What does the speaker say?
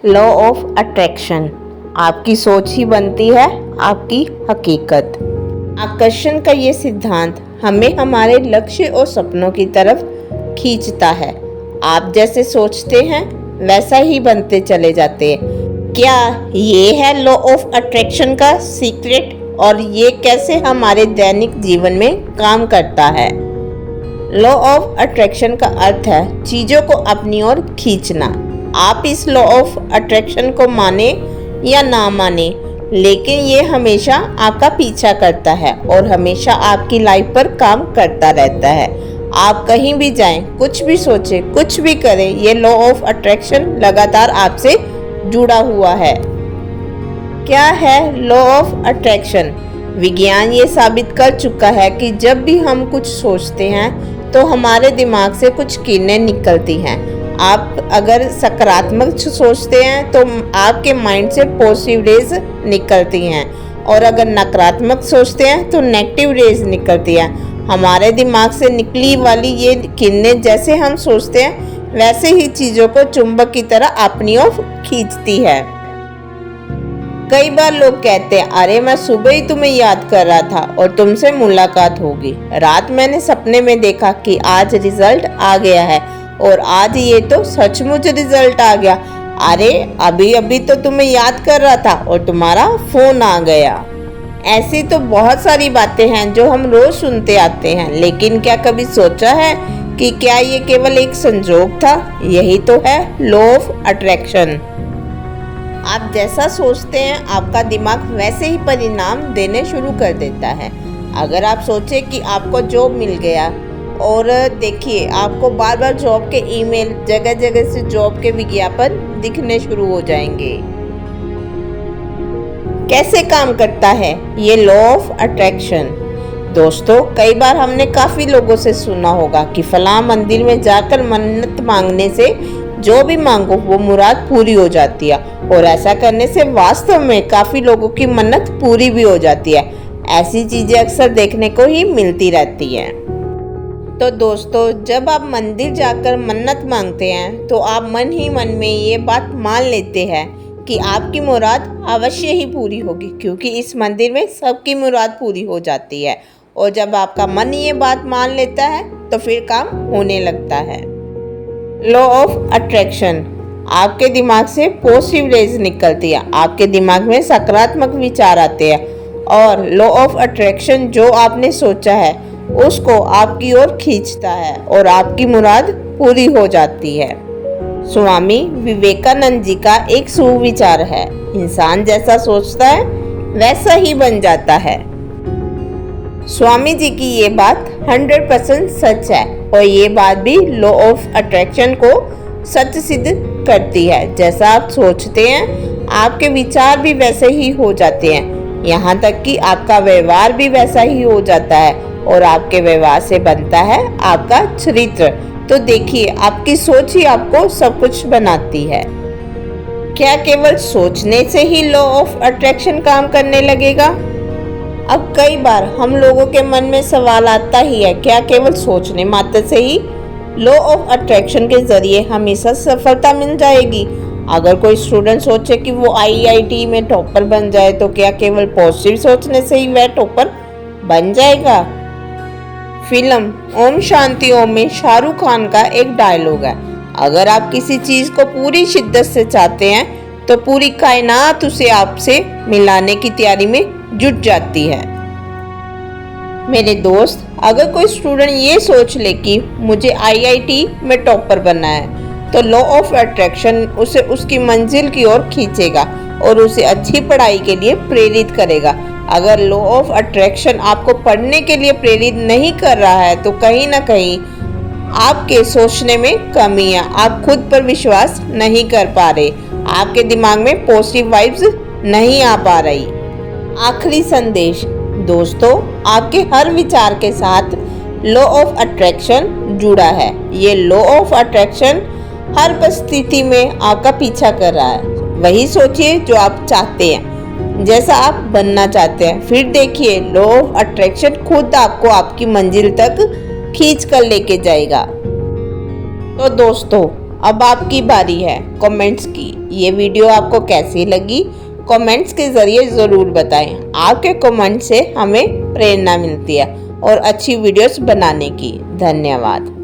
Law of attraction. आपकी सोच ही बनती है आपकी हकीकत। आकर्षण का ये सिद्धांत हमें हमारे लक्ष्य और सपनों की तरफ खींचता है। आप जैसे सोचते हैं वैसा ही बनते चले जाते हैं। क्या ये है लॉ ऑफ अट्रैक्शन का सीक्रेट और ये कैसे हमारे दैनिक जीवन में काम करता है? लॉ ऑफ अट्रैक्शन का अर्थ है चीज़ों को अपनी ओर खींचना। आप इस लॉ ऑफ अट्रैक्शन को माने या ना माने, लेकिन ये हमेशा आपका पीछा करता है और हमेशा आपकी लाइफ पर काम करता रहता है। आप कहीं भी जाएं, कुछ भी सोचें, कुछ भी करें, ये लॉ ऑफ अट्रैक्शन लगातार आपसे जुड़ा हुआ है। क्या है लॉ ऑफ अट्रैक्शन? विज्ञान ये साबित कर चुका है कि जब भी हम कुछ सोचते हैं तो हमारे दिमाग से कुछ किरणें निकलती हैं। आप अगर सकारात्मक सोचते हैं तो आपके माइंड से पॉजिटिव रेज निकलती हैं, और अगर नकारात्मक सोचते हैं तो नेगेटिव रेज निकलती हैं। हमारे दिमाग से निकली वाली ये किरणें जैसे हम सोचते हैं वैसे ही चीज़ों को चुंबक की तरह अपनी ओर खींचती है। कई बार लोग कहते हैं, अरे मैं सुबह ही तुम्हें याद कर रहा था और तुमसे मुलाकात होगी। रात मैंने सपने में देखा कि आज रिजल्ट आ गया है और आज ये तो सचमुच रिजल्ट आ गया। अरे अभी अभी तो तुम्हें याद कर रहा था और तुम्हारा फोन आ गया। ऐसी तो बहुत सारी बातें हैं जो हम रोज सुनते आते हैं, लेकिन क्या कभी सोचा है कि क्या ये केवल एक संजोग था? यही तो है लॉ ऑफ अट्रैक्शन। आप जैसा सोचते हैं आपका दिमाग वैसे ही परिणाम देने शुरू कर देता है। अगर आप सोचें कि आपको जॉब मिल गया, और देखिए आपको बार बार जॉब के ईमेल, जगह जगह से जॉब के विज्ञापन दिखने शुरू हो जाएंगे। कैसे काम करता है ये लॉ ऑफ अट्रैक्शन? दोस्तों, कई बार हमने काफ़ी लोगों से सुना होगा कि फलां मंदिर में जाकर मन्नत मांगने से जो भी मांगो वो मुराद पूरी हो जाती है, और ऐसा करने से वास्तव में काफ़ी लोगों की मन्नत पूरी भी हो जाती है। ऐसी चीज़ें अक्सर देखने को ही मिलती रहती हैं। तो दोस्तों, जब आप मंदिर जाकर मन्नत मांगते हैं तो आप मन ही मन में ये बात मान लेते हैं कि आपकी मुराद अवश्य ही पूरी होगी, क्योंकि इस मंदिर में सबकी मुराद पूरी हो जाती है। और जब आपका मन ये बात मान लेता है तो फिर काम होने लगता है। Law of attraction. आपके दिमाग से पॉजिटिव रेज निकलती है, आपके दिमाग में सकारात्मक विचार आते हैं, और लॉ ऑफ अट्रैक्शन जो आपने सोचा है उसको आपकी ओर खींचता है और आपकी मुराद पूरी हो जाती है। स्वामी विवेकानंद जी का एक सुविचार है, इंसान जैसा सोचता है वैसा ही बन जाता है। स्वामी जी की ये बात 100% सच है, और ये बात भी लॉ ऑफ अट्रैक्शन को सच सिद्ध करती है। जैसा आप सोचते हैं आपके विचार भी वैसे ही हो जाते हैं, यहाँ तक कि आपका व्यवहार भी वैसा ही हो जाता है, और आपके व्यवहार से बनता है आपका चरित्र। तो देखिए, आपकी सोच ही आपको सब कुछ बनाती है। क्या केवल सोचने से ही लॉ ऑफ अट्रैक्शन काम करने लगेगा? अब कई बार हम लोगों के मन में सवाल आता ही है, क्या केवल सोचने मात्र से ही लॉ ऑफ अट्रैक्शन के जरिए हमेशा सफलता मिल जाएगी? अगर कोई स्टूडेंट सोचे कि वो IIT में टॉपर बन जाए तो क्या केवल पॉजिटिव सोचने से ही वह टॉपर बन जाएगा? फिल्म ओम शांति ओम में शाहरुख खान का एक डायलॉग है, अगर आप किसी चीज को पूरी शिद्दत से चाहते हैं तो पूरी कायनात उसे आपसे मिलाने की तैयारी में जुट जाती है। मेरे दोस्त, अगर कोई स्टूडेंट ये सोच ले कि मुझे IIT में टॉपर बनना है तो लॉ ऑफ अट्रैक्शन उसे उसकी मंजिल की ओर खींचेगा और उसे अच्छी पढ़ाई के लिए प्रेरित करेगा। अगर लॉ ऑफ अट्रैक्शन आपको पढ़ने के लिए प्रेरित नहीं कर रहा है तो कहीं ना कहीं आपके सोचने में कमी है, आप खुद पर विश्वास नहीं कर पा रहे, आपके दिमाग में पॉजिटिव वाइब्स नहीं आ पा रही। आखिरी संदेश दोस्तों, आपके हर विचार के साथ लॉ ऑफ अट्रैक्शन जुड़ा है। ये लॉ ऑफ अट्रैक्शन हर परिस्थिति में आपका पीछा कर रहा है। वही सोचिए जो आप चाहते हैं, जैसा आप बनना चाहते हैं, फिर देखिए लॉ ऑफ अट्रैक्शन खुद आपको आपकी मंजिल तक खींच कर लेके जाएगा। तो दोस्तों, अब आपकी बारी है कमेंट्स की। ये वीडियो आपको कैसी लगी कमेंट्स के ज़रिए ज़रूर बताएं। आपके कमेंट से हमें प्रेरणा मिलती है और अच्छी वीडियोस बनाने की। धन्यवाद।